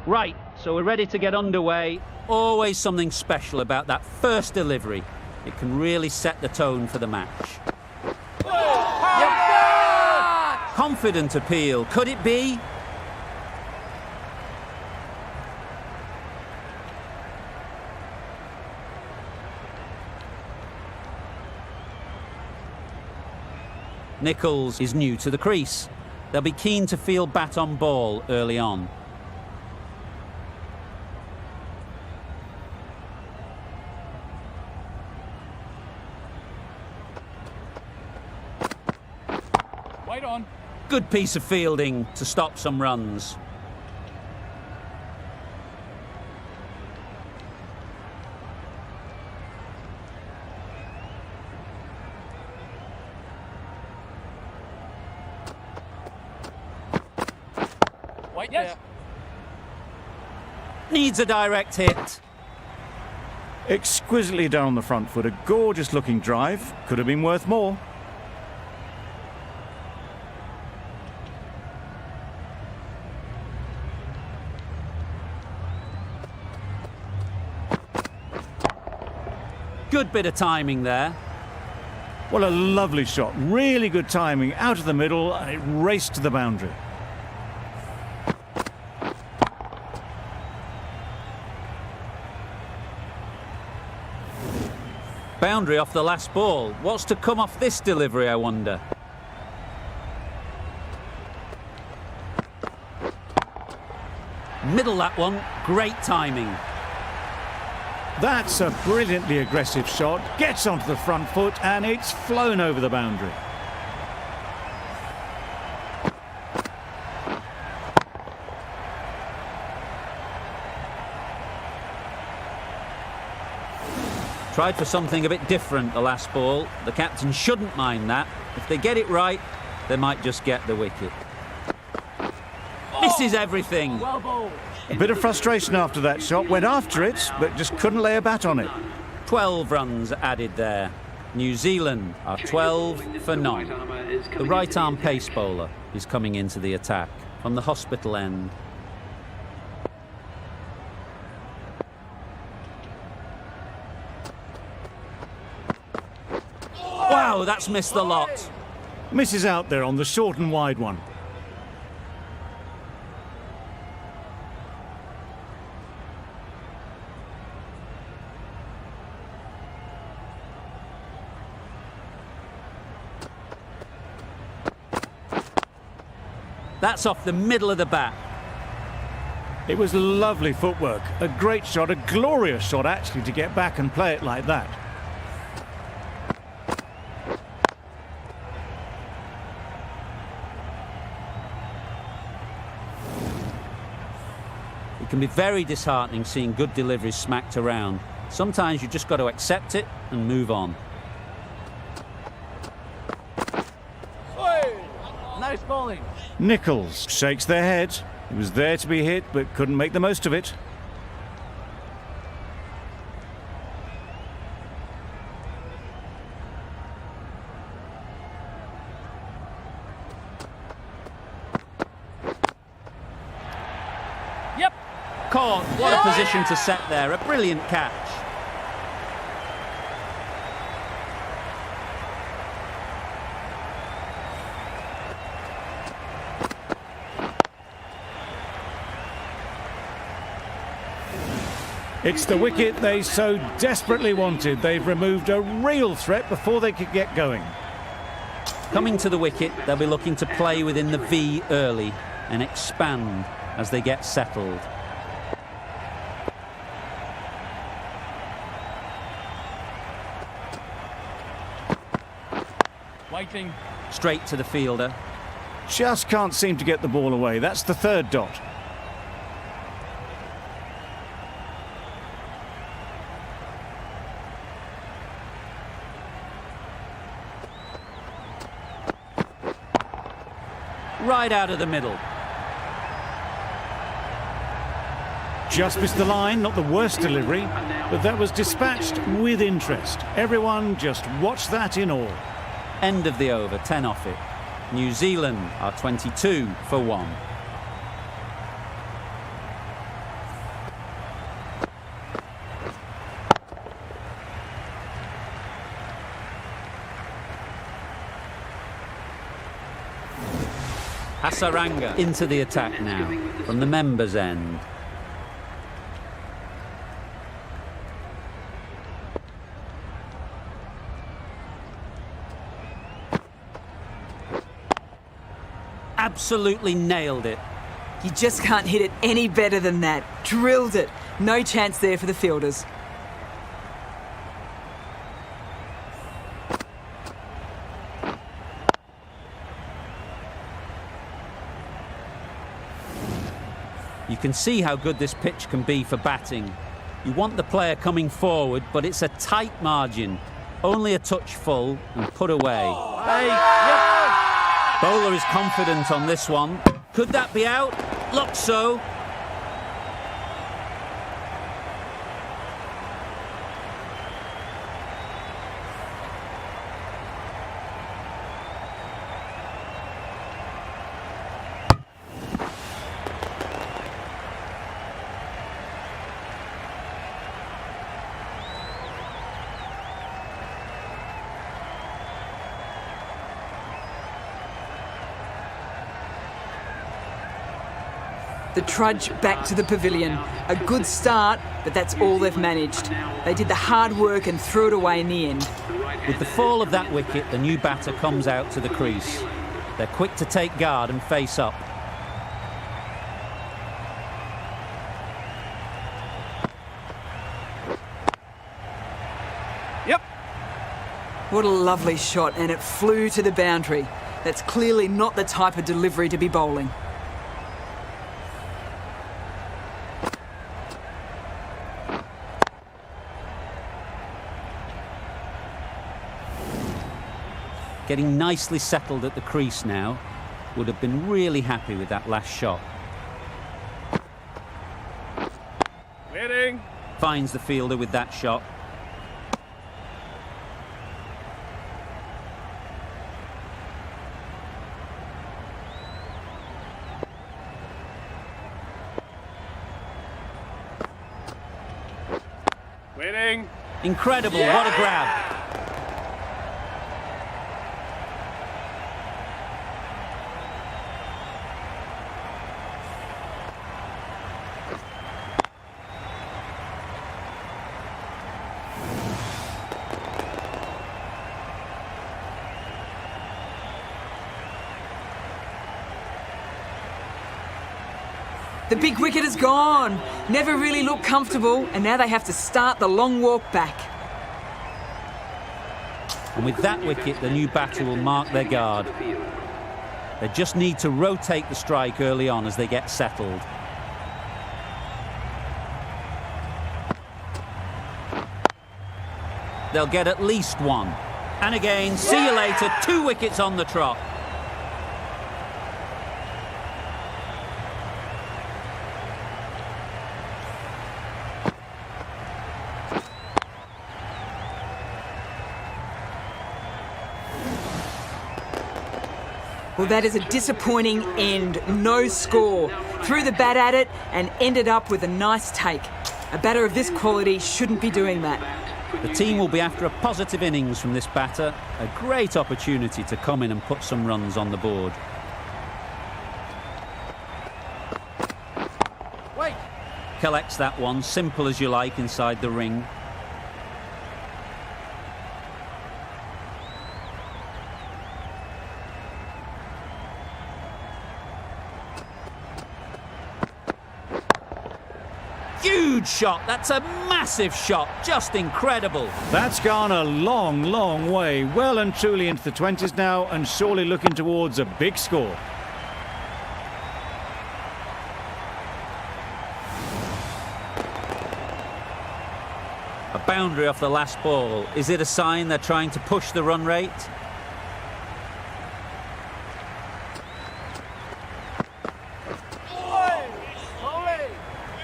Right, so we're ready to get underway. Always something special about that first delivery. It can really set the tone for the match. Confident appeal, could it be? Nichols is new to the crease. They'll be keen to feel bat on ball early on. Wait on. Good piece of fielding to stop some runs. Wait, yes. There. Needs a direct hit. Exquisitely done on the front foot. A gorgeous looking drive. Could have been worth more. Good bit of timing there. Well, a lovely shot. Really good timing. Out of the middle, and it raced to the boundary. Boundary off the last ball. What's to come off this delivery, I wonder? Middle that one. Great timing. That's a brilliantly aggressive shot. Gets onto the front foot, and it's flown over the boundary. Tried for something a bit different the last ball. The captain shouldn't mind that. If they get it right, they might just get the wicket. Misses everything. A bit of frustration after that shot. Went after it, but just couldn't lay a bat on it. 12 runs added there. New Zealand are 12 for 9. The right-arm pace bowler is coming into the attack from the hospital end. Wow, that's missed the lot. Misses out there on the short and wide one. That's off the middle of the bat. It was lovely footwork. A great shot, a glorious shot actually, to get back and play it like that. It can be very disheartening seeing good deliveries smacked around. Sometimes you just got to accept it and move on. Nice bowling. Nichols shakes their head. He was there to be hit, but couldn't make the most of it. Yep. Caught. What a position to set there. A brilliant catch. It's the wicket they so desperately wanted. They've removed a real threat before they could get going. Coming to the wicket, they'll be looking to play within the V early and expand as they get settled. Waiting. Straight to the fielder. Just can't seem to get the ball away. That's the third dot. Right out of the middle. Just missed the line, not the worst delivery, but that was dispatched with interest. Everyone just watched that in awe. End of the over, 10 off it. New Zealand are 22 for 1. Hasaranga into the attack now from the members' end. Absolutely nailed it. You just can't hit it any better than that. Drilled it. No chance there for the fielders. You can see how good this pitch can be for batting. You want the player coming forward, but it's a tight margin. Only a touch full and put away. Bowler is confident on this one. Could that be out? Looks so. The trudge back to the pavilion. A good start, but that's all they've managed. They did the hard work and threw it away in the end. With the fall of that wicket, the new batter comes out to the crease. They're quick to take guard and face up. Yep. What a lovely shot, and it flew to the boundary. That's clearly not the type of delivery to be bowling. Getting nicely settled at the crease now. Would have been really happy with that last shot. Waiting. Finds the fielder with that shot. Waiting. Incredible, what a grab. The big wicket is gone. Never really looked comfortable, and now they have to start the long walk back. And with that wicket, the new batter will mark their guard. They just need to rotate the strike early on as they get settled. They'll get at least one. And again, see you later, 2 wickets on the trot. Well, that is a disappointing end. No score. Threw the bat at it and ended up with a nice take. A batter of this quality shouldn't be doing that. The team will be after a positive innings from this batter. A great opportunity to come in and put some runs on the board. Wait. Collects that one, simple as you like, inside the ring. Huge shot. That's a massive shot. Just incredible. That's gone a long, long way. Well and truly into the 20s now, and surely looking towards a big score. A boundary off the last ball. Is it a sign they're trying to push the run rate?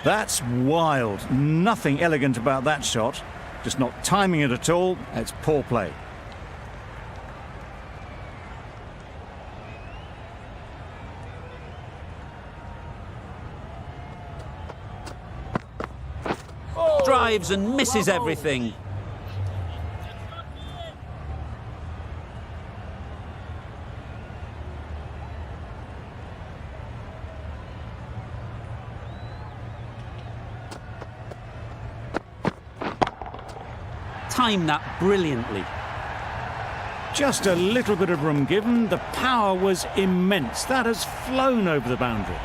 That's wild. Nothing elegant about that shot. Just not timing it at all. It's poor play. Drives and misses everything. timed that brilliantly. Just a little bit of room given. The power was immense. That has flown over the boundary.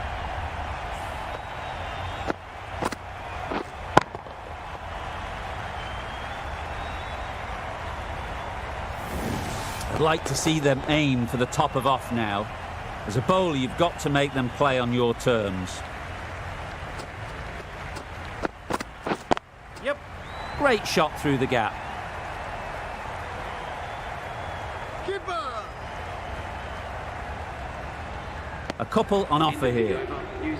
I'd like to see them aim for the top of off now. As a bowler, you've got to make them play on your terms. Yep. Great shot through the gap. Keeper. A couple on offer here.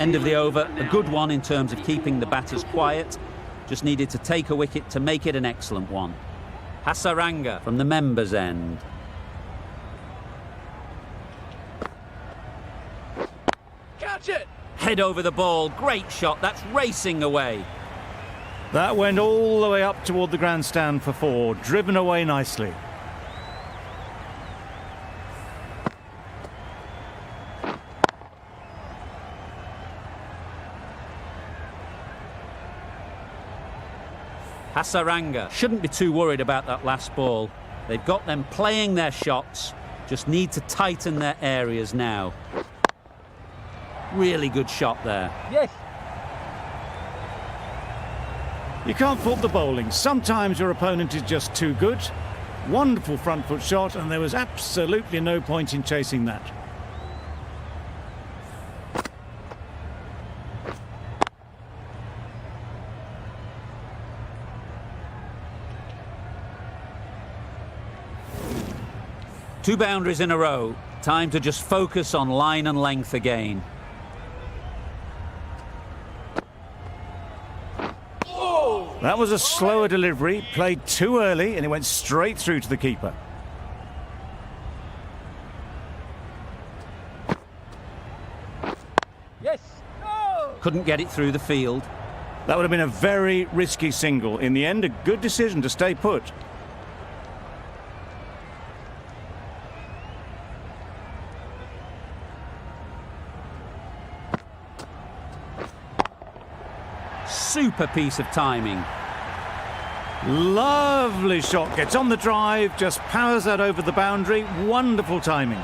End of the over, a good one in terms of keeping the batters quiet. Just needed to take a wicket to make it an excellent one. Hasaranga from the members' end. Catch it. Head over the ball, great shot, that's racing away. That went all the way up toward the grandstand for 4, driven away nicely. Hasaranga shouldn't be too worried about that last ball. They've got them playing their shots, just need to tighten their areas now. Really good shot there. Yes. You can't fault the bowling. Sometimes your opponent is just too good. Wonderful front foot shot, and there was absolutely no point in chasing that. Two boundaries in a row. Time to just focus on line and length again. That was a slower delivery, played too early, and it went straight through to the keeper. Yes. No. Couldn't get it through the field. That would have been a very risky single. In the end, a good decision to stay put. Super piece of timing. Lovely shot, gets on the drive, just powers that over the boundary. Wonderful timing.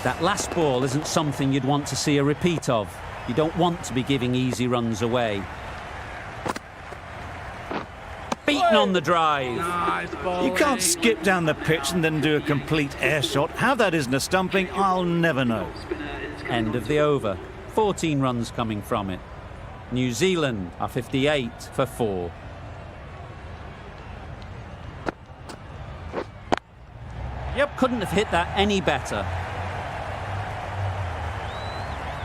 That last ball isn't something you'd want to see a repeat of. You don't want to be giving easy runs away. Beaten on the drive. You can't skip down the pitch and then do a complete air shot. How that isn't a stumping, I'll never know. End of the over. 14 runs coming from it. New Zealand are 58 for 4. Yep. Couldn't have hit that any better.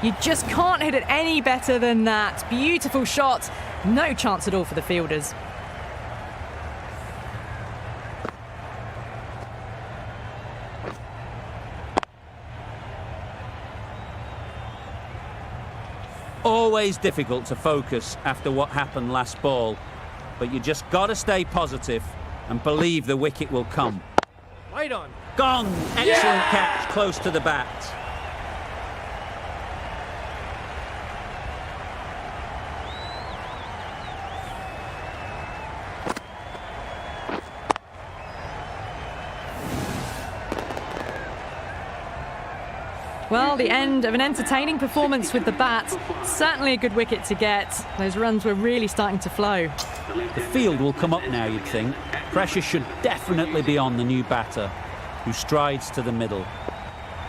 You just can't hit it any better than that. Beautiful shot. No chance at all for the fielders. Always difficult to focus after what happened last ball, but you just got to stay positive and believe the wicket will come. Right on. Gone! Excellent catch, close to the bat. Well, the end of an entertaining performance with the bat. Certainly a good wicket to get. Those runs were really starting to flow. The field will come up now, you'd think. Pressure should definitely be on the new batter, who strides to the middle.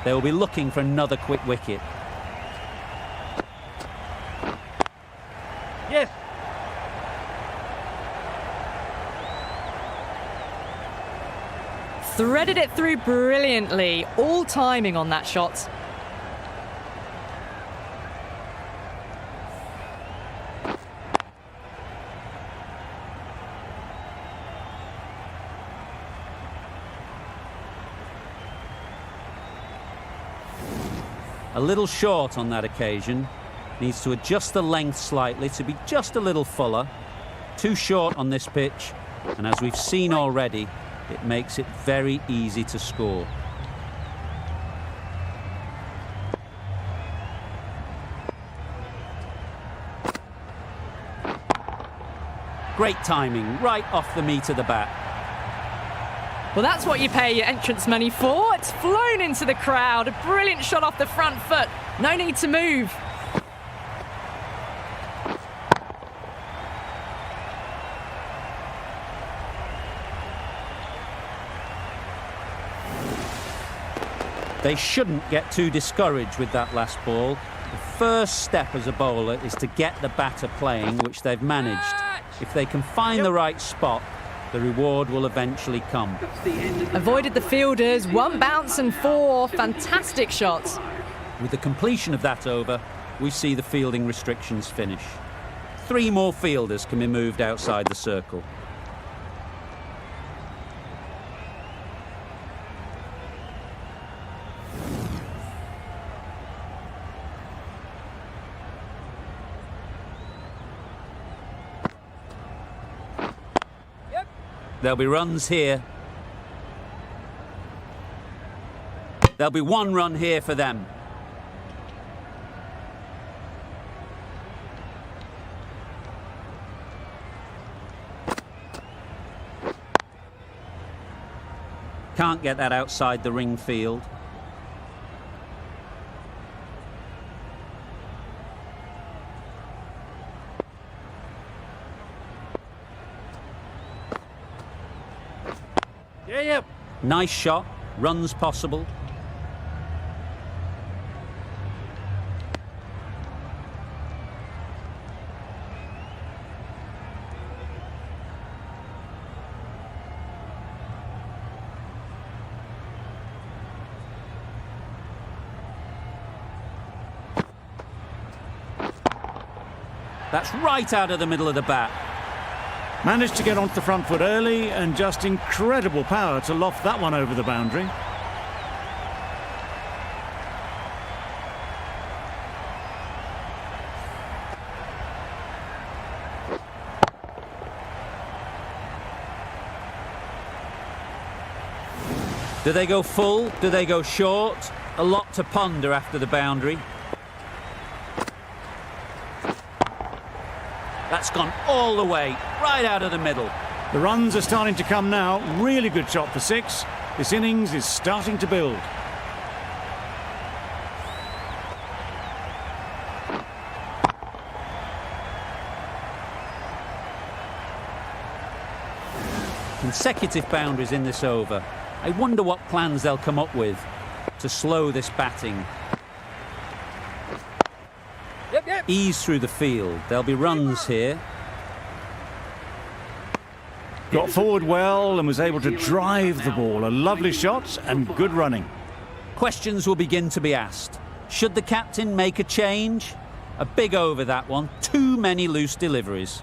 They will be looking for another quick wicket. Yes. Threaded it through brilliantly. All timing on that shot. A little short on that occasion. Needs to adjust the length slightly to be just a little fuller. Too short on this pitch, and as we've seen already, it makes it very easy to score. Great timing, right off the meat of the bat. Well, that's what you pay your entrance money for. It's flown into the crowd. A brilliant shot off the front foot. No need to move. They shouldn't get too discouraged with that last ball. The first step as a bowler is to get the batter playing, which they've managed. If they can find the right spot, the reward will eventually come. Avoided the fielders, 1 bounce and 4 fantastic shots. With the completion of that over, we see the fielding restrictions finish. 3 more fielders can be moved outside the circle. There'll be runs here. There'll be 1 run here for them. Can't get that outside the ring field. Yeah. Nice shot, runs possible. That's right out of the middle of the bat. Managed to get onto the front foot early and just incredible power to loft that one over the boundary. Do they go full? Do they go short? A lot to ponder after the boundary. That's gone all the way, right out of the middle. The runs are starting to come now. Really good shot for 6. This innings is starting to build. Consecutive boundaries in this over. I wonder what plans they'll come up with to slow this batting. Yep. Ease through the field. There'll be runs here. Got forward well and was able to drive the ball. A lovely shot and good running. Questions will begin to be asked. Should the captain make a change? A big over, that one. Too many loose deliveries.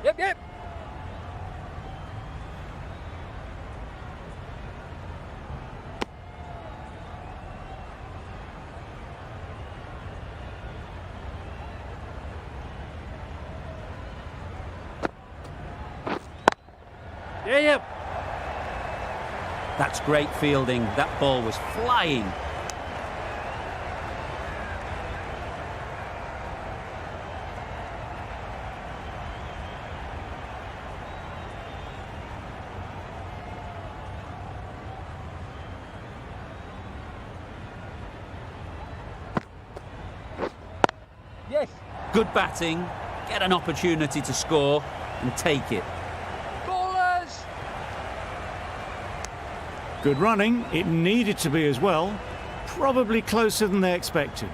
Yep. Yeah. That's great fielding. That ball was flying. Yes. Good batting. Get an opportunity to score and take it. Ballers. Good running. It needed to be as well. Probably closer than they expected.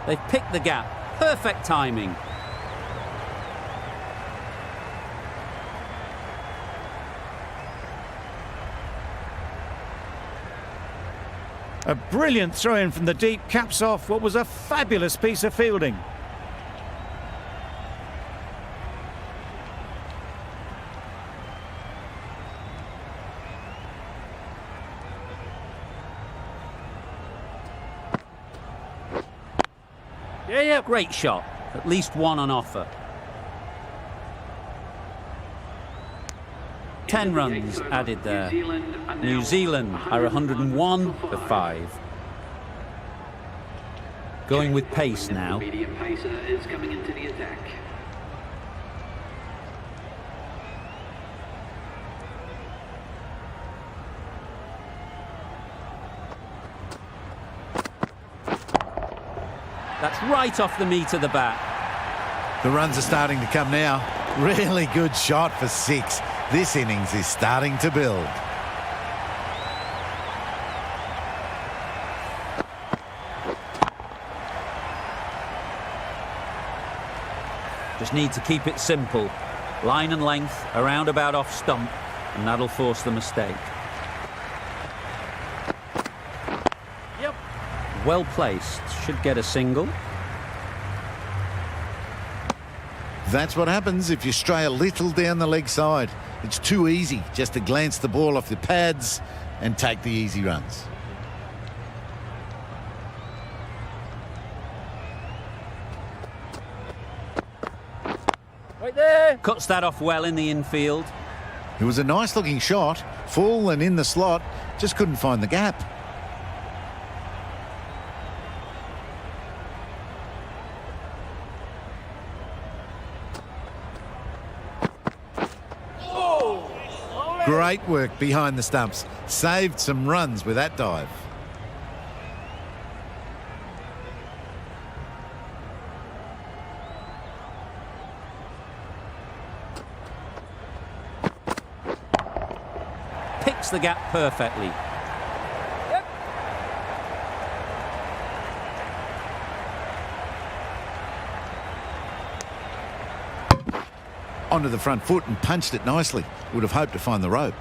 They've picked the gap. Perfect timing. A brilliant throw-in from the deep caps off what was a fabulous piece of fielding. Yeah. Great shot. At least one on offer. 10 runs added there. New Zealand are 101 for 5. Going with pace now. Medium pacer is coming into the attack. That's right off the meat of the bat. The runs are starting to come now. Really good shot for 6. This innings is starting to build. Just need to keep it simple. Line and length, around about off stump, and that'll force the mistake. Yep. Well placed. Should get a single. That's what happens if you stray a little down the leg side. It's too easy just to glance the ball off the pads and take the easy runs. Right there. Cuts that off well in the infield. It was a nice looking shot, full and in the slot, just couldn't find the gap. Great work behind the stumps. Saved some runs with that dive. Picks the gap perfectly. Onto the front foot and punched it nicely. Would have hoped to find the rope.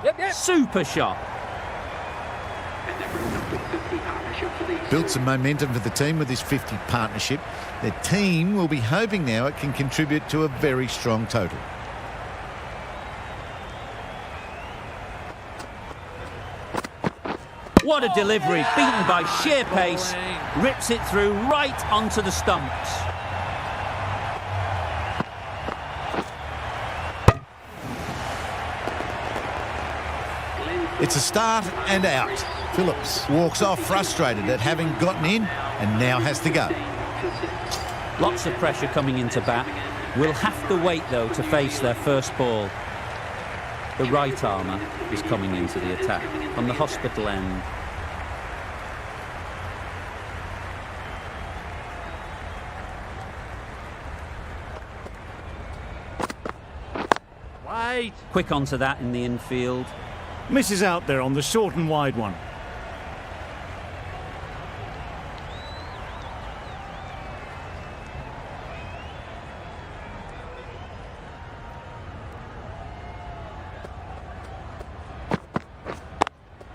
Yep. Super shot. Built some momentum for the team with this 50 partnership. Their team will be hoping now it can contribute to a very strong total. What a delivery, beaten by sheer pace, rips it through right onto the stumps. It's a start and out. Phillips walks off frustrated at having gotten in and now has to go. Lots of pressure coming into bat. Will have to wait though to face their first ball. The right armour is coming into the attack on the hospital end. Right. Quick onto that in the infield. Misses out there on the short and wide one.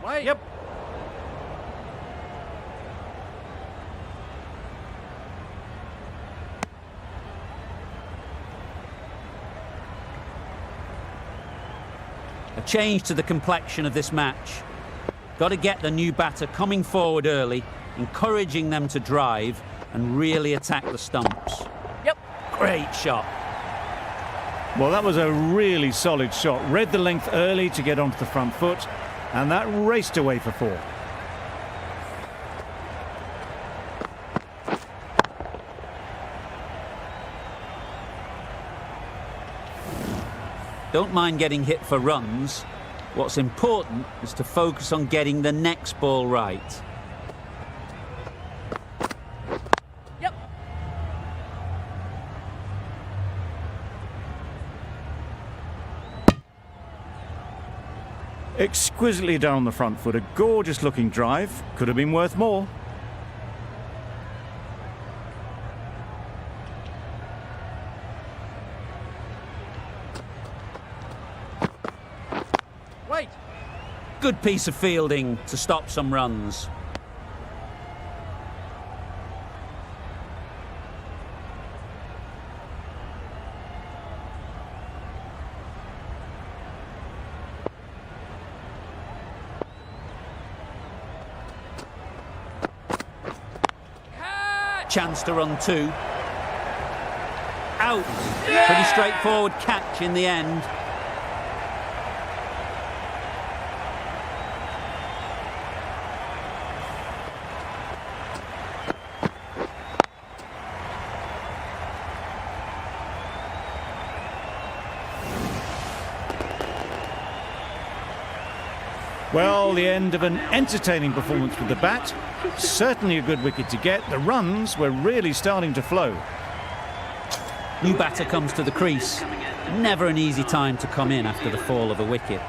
Right. Yep. A change to the complexion of this match. Got to get the new batter coming forward early, encouraging them to drive and really attack the stumps. Yep. Great shot. Well, that was a really solid shot. Read the length early to get onto the front foot, and that raced away for 4. Don't mind getting hit for runs. What's important is to focus on getting the next ball right. Yep. Exquisitely done on the front foot. A gorgeous looking drive. Could have been worth more. Wait. Good piece of fielding to stop some runs. Chance to run two. Out. Pretty straightforward catch in the end. Well, the end of an entertaining performance with the bat. Certainly a good wicket to get. The runs were really starting to flow. New batter comes to the crease. Never an easy time to come in after the fall of a wicket.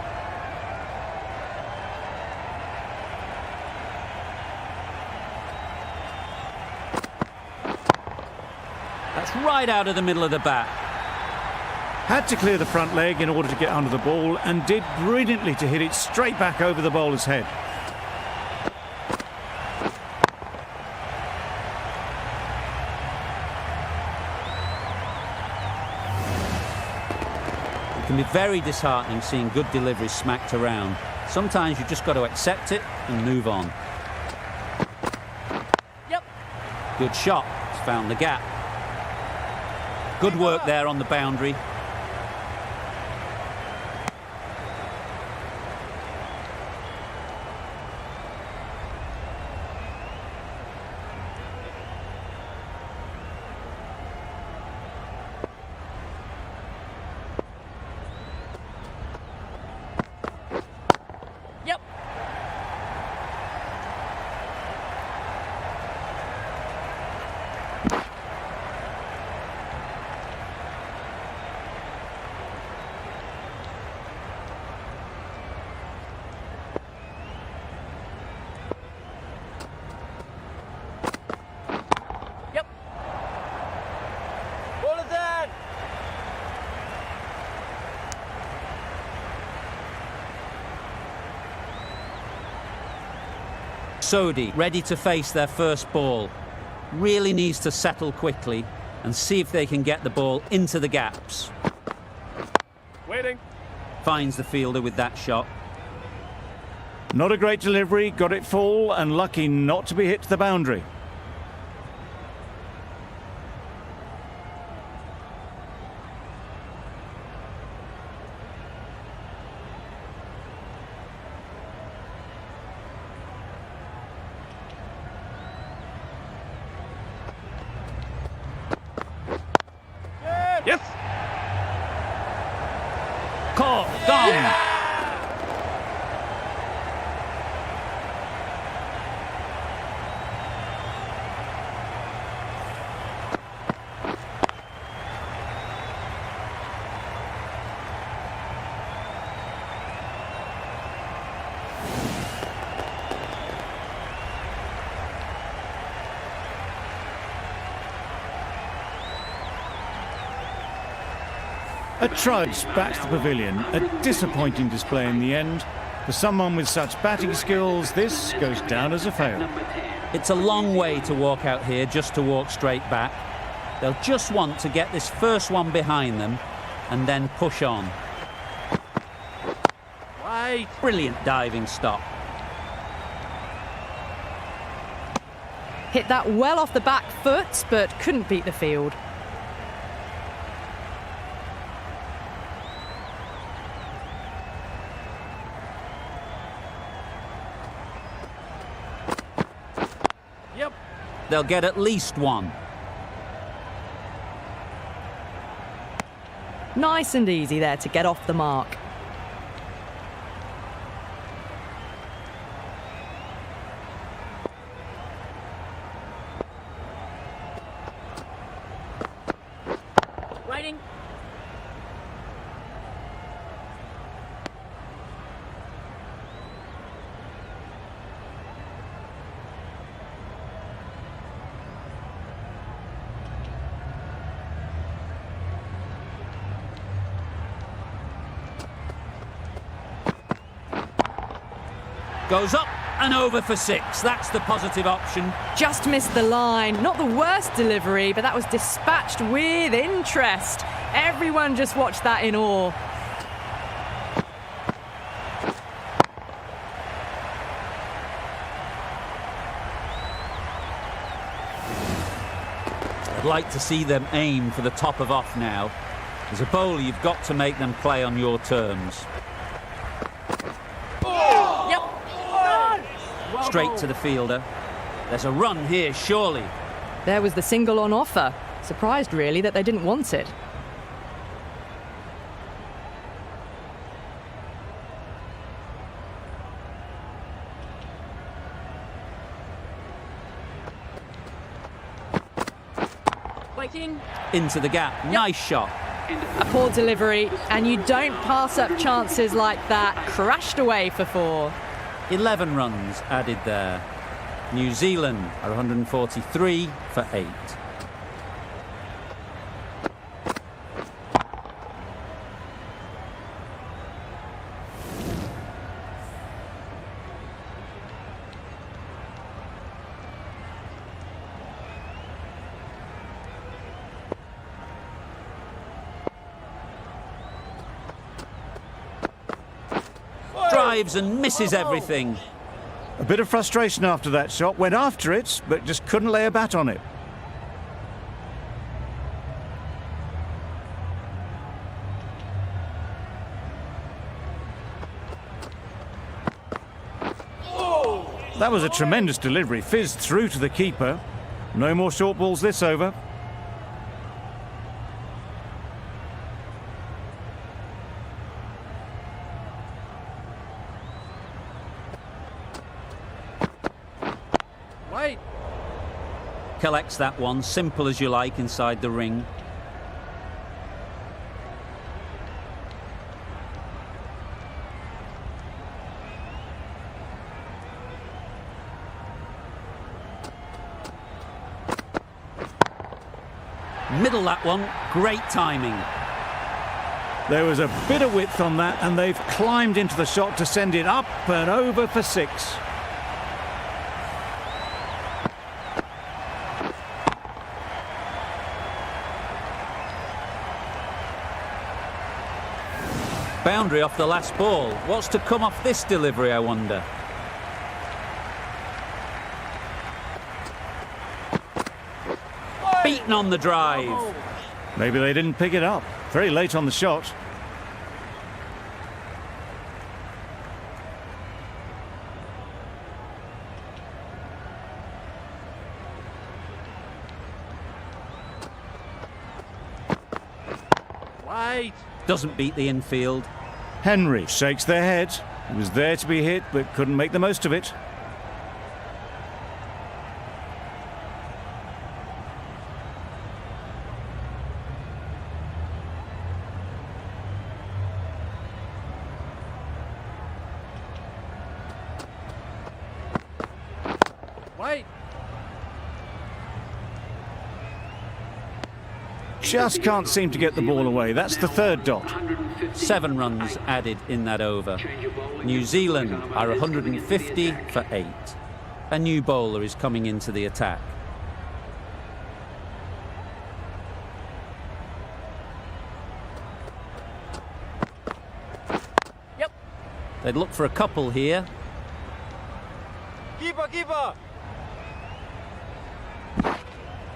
That's right out of the middle of the bat. Had to clear the front leg in order to get under the ball and did brilliantly to hit it straight back over the bowler's head. It can be very disheartening seeing good deliveries smacked around. Sometimes you've just got to accept it and move on. Yep. Good shot. It's found the gap. Good work there on the boundary. Yep. Yep. Ball is in. Sodhi ready to face their first ball. Really needs to settle quickly and see if they can get the ball into the gaps. Waiting. Finds the fielder with that shot. Not a great delivery, got it full and lucky not to be hit to the boundary. Yes. Caught. Gone. A trudge back to the pavilion. A disappointing display in the end. For someone with such batting skills, this goes down as a fail. It's a long way to walk out here just to walk straight back. They'll just want to get this first one behind them and then push on. Right. Brilliant diving stop. Hit that well off the back foot, but couldn't beat the field. Yep. They'll get at least one. Nice and easy there to get off the mark. Waiting. Goes up and over for 6. That's the positive option. Just missed the line. Not the worst delivery, but that was dispatched with interest. Everyone just watched that in awe. I'd like to see them aim for the top of off now. As a bowler, you've got to make them play on your terms. Straight to the fielder. There's a run here, surely. There was the single on offer. Surprised, really, that they didn't want it. Into the gap. Nice shot. A poor delivery, and you don't pass up chances like that. Crashed away for 4. 11 runs added there. New Zealand are 143 for 8. Drives and misses everything. A bit of frustration after that shot. Went after it, but just couldn't lay a bat on it. That was a tremendous delivery. Fizzed through to the keeper. No more short balls this over. Collects that one, simple as you like, inside the ring. Middle that one, great timing. There was a bit of width on that, and they've climbed into the shot to send it up and over for 6. Boundary off the last ball. What's to come off this delivery, I wonder? Beaten on the drive. Maybe they didn't pick it up. Very late on the shot. Wait. Doesn't beat the infield. Henry shakes their head. He was there to be hit, but couldn't make the most of it. Wait. Just can't seem to get the ball away. That's the 3rd dot. 7 runs added in that over. New Zealand are 150 for 8. A new bowler is coming into the attack. Yep. They'd look for a couple here. Keeper.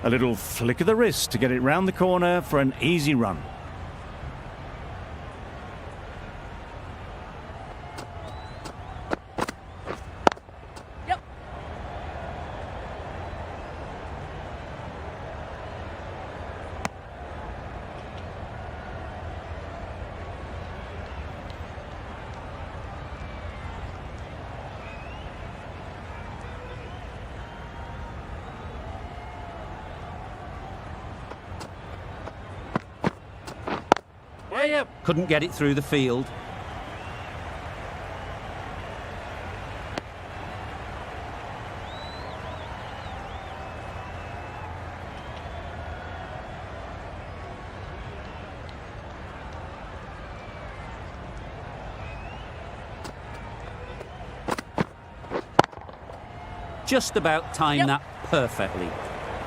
A little flick of the wrist to get it round the corner for an easy run. Yep. Couldn't get it through the field. just about timed that perfectly.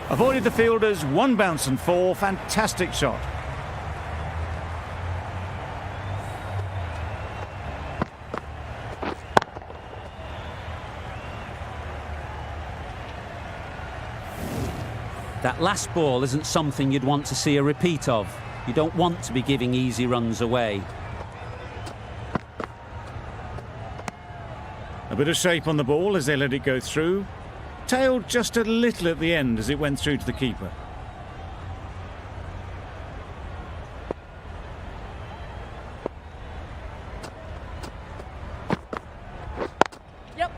Avoided the fielders, 1 bounce and 4. Fantastic shot. That last ball isn't something you'd want to see a repeat of. You don't want to be giving easy runs away. A bit of shape on the ball as they let it go through. Tailed just a little at the end as it went through to the keeper. Yep.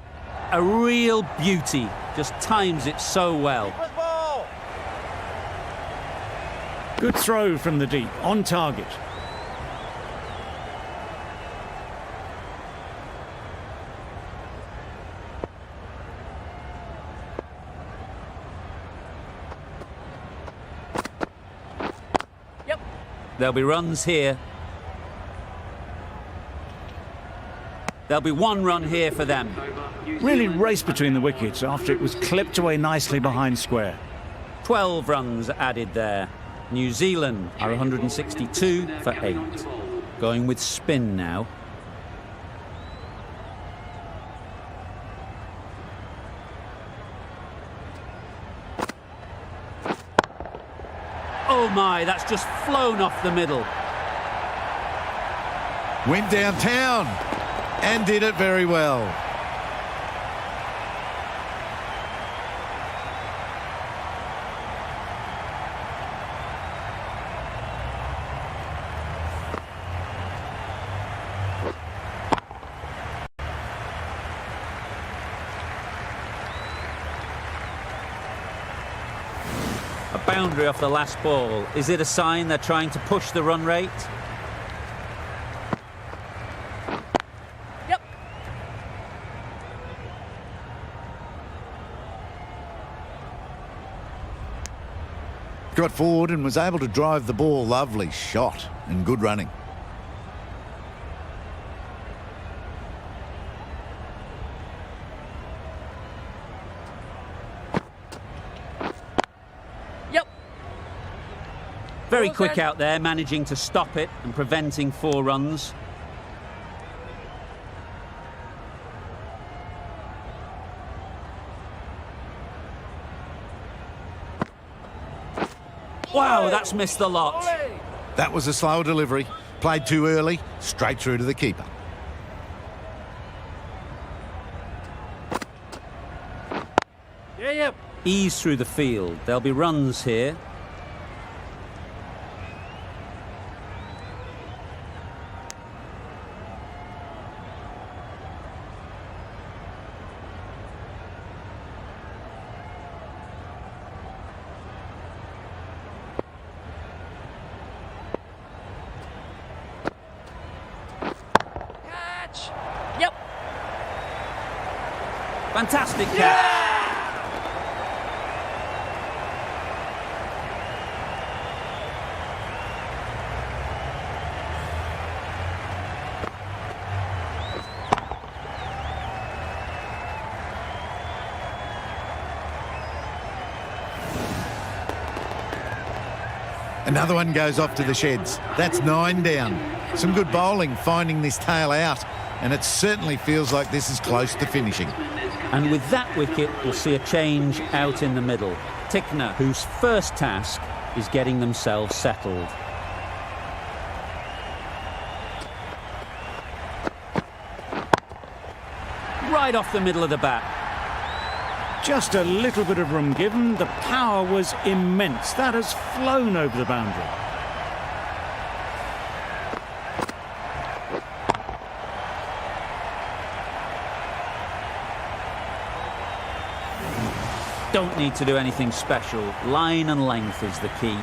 A real beauty. Just times it so well. Good ball. Good throw from the deep, on target. Yep. There'll be runs here. There'll be 1 run here for them. Really raced between the wickets after it was clipped away nicely behind square. 12 runs added there. New Zealand are 162 for 8. Going with spin now. Oh my, that's just flown off the middle. Went downtown and did it very well. A boundary off the last ball. Is it a sign they're trying to push the run rate? Yep. Got forward and was able to drive the ball. Lovely shot and good running. Yep. Very Well quick done. out there, managing to stop it and preventing 4 runs. Wow, that's missed the lot. Ollie. That was a slow delivery. Played too early, straight through to the keeper. Yeah, yep. Ease through the field. There'll be runs here. Catch. Yep. Fantastic catch. Another one goes off to the sheds. That's 9 down. Some good bowling finding this tail out, and it certainly feels like this is close to finishing. And with that wicket, we'll see a change out in the middle. Tickner, whose first task is getting themselves settled. Right off the middle of the bat. Just a little bit of room given. The power was immense. That has flown over the boundary. Don't need to do anything special. Line and length is the key.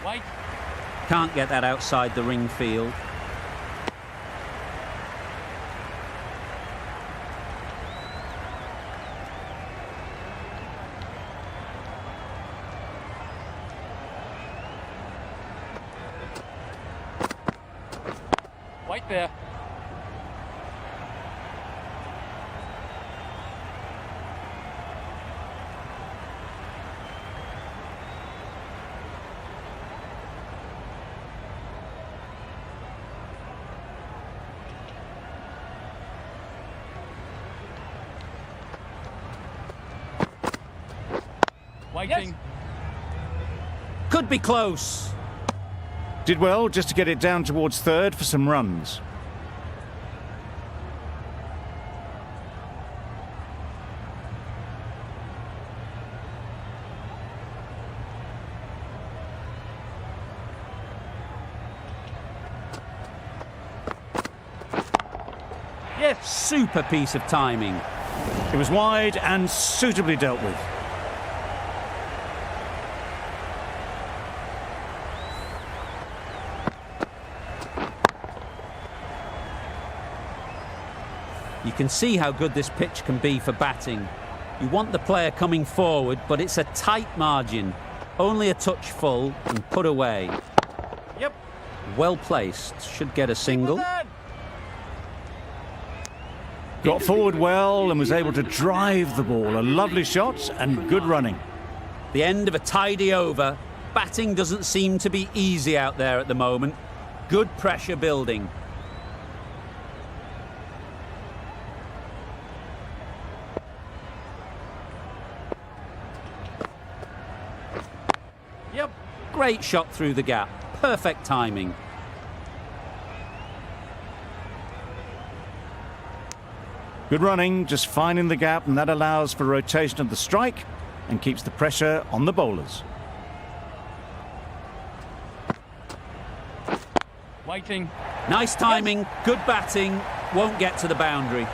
White. Can't get that outside the ring field. White there. Waiting. Could be close. Did well just to get it down towards third for some runs. Yes. Super piece of timing. It was wide and suitably dealt with. You can see how good this pitch can be for batting. You want the player coming forward, but it's a tight margin. Only a touch full and put away. Yep. Well placed. Should get a single. Got forward well and was able to drive the ball. A lovely shot and good running. The end of a tidy over. Batting doesn't seem to be easy out there at the moment. Good pressure building. Yep. Great shot through the gap. Perfect timing. Good running, just finding the gap, and that allows for rotation of the strike and keeps the pressure on the bowlers. Waiting. Nice timing. Good batting. Won't get to the boundary.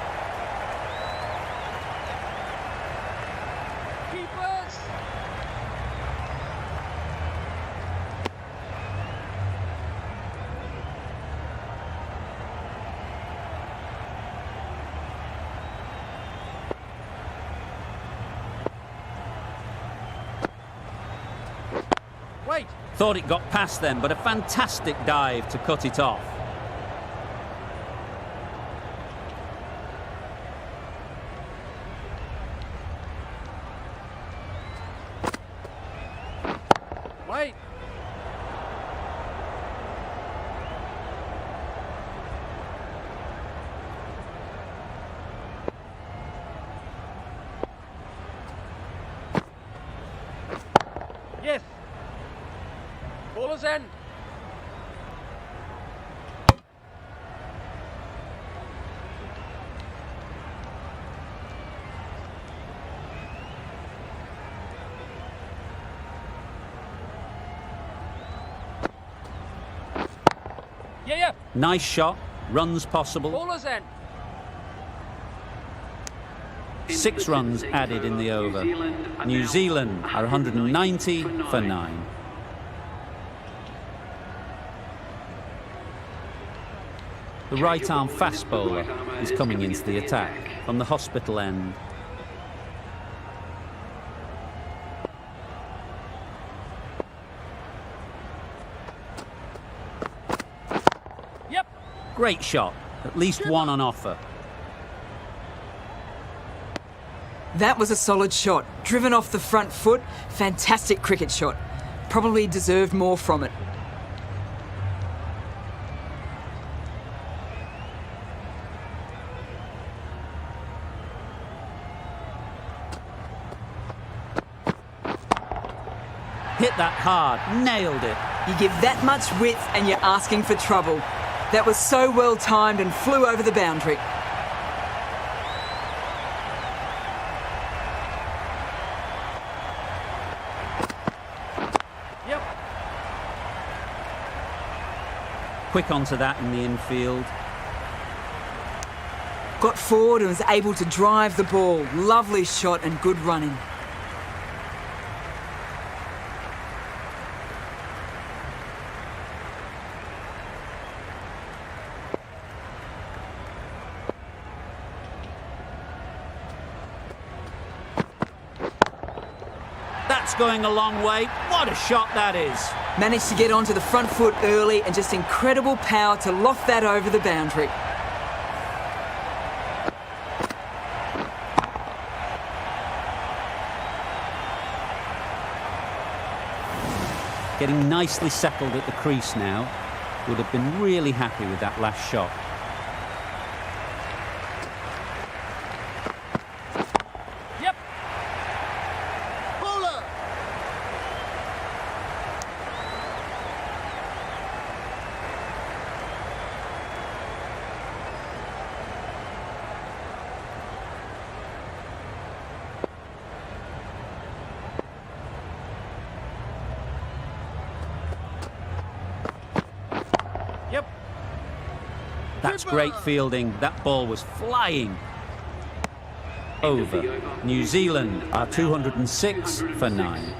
Keepers. Wait. Thought it got past them, but a fantastic dive to cut it off. Wait. Yes. Ballers end. Yeah. Nice shot. Runs possible. Ballers end. 6 runs added in the over. New Zealand are 190 for 9. The right-arm fast bowler is coming into the attack from the hospital end. Yep. Great shot. At least one on offer. That was a solid shot. Driven off the front foot. Fantastic cricket shot. Probably deserved more from it. Hit that hard. Nailed it. You give that much width and you're asking for trouble. That was so well timed and flew over the boundary. Yep. Quick onto that in the infield. Got forward and was able to drive the ball. Lovely shot and good running. That's going a long way. What a shot that is. Managed to get onto the front foot early and just incredible power to loft that over the boundary. Getting nicely settled at the crease now. Would have been really happy with that last shot. Yep. That's great fielding. That ball was flying. Over. New Zealand are 206 for 9.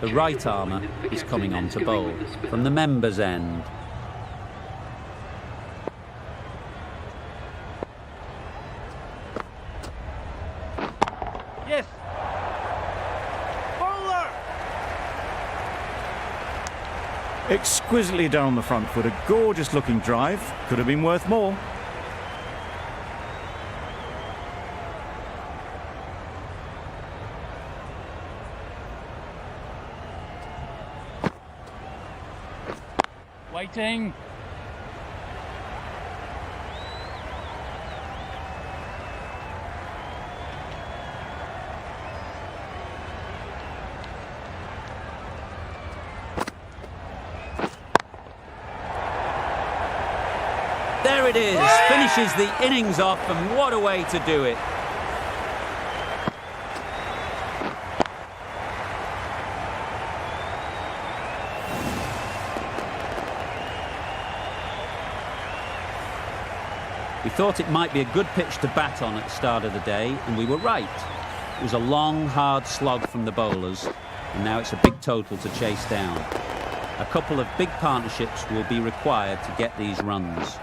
The right armour is coming on to bowl from the members' end. Yes. Bowler. Exquisitely down the front foot, a gorgeous looking drive. Could have been worth more. Waiting. There it is. Finishes the innings off, and what a way to do it. We thought it might be a good pitch to bat on at the start of the day, and we were right. It was a long, hard slog from the bowlers, and now it's a big total to chase down. A couple of big partnerships will be required to get these runs.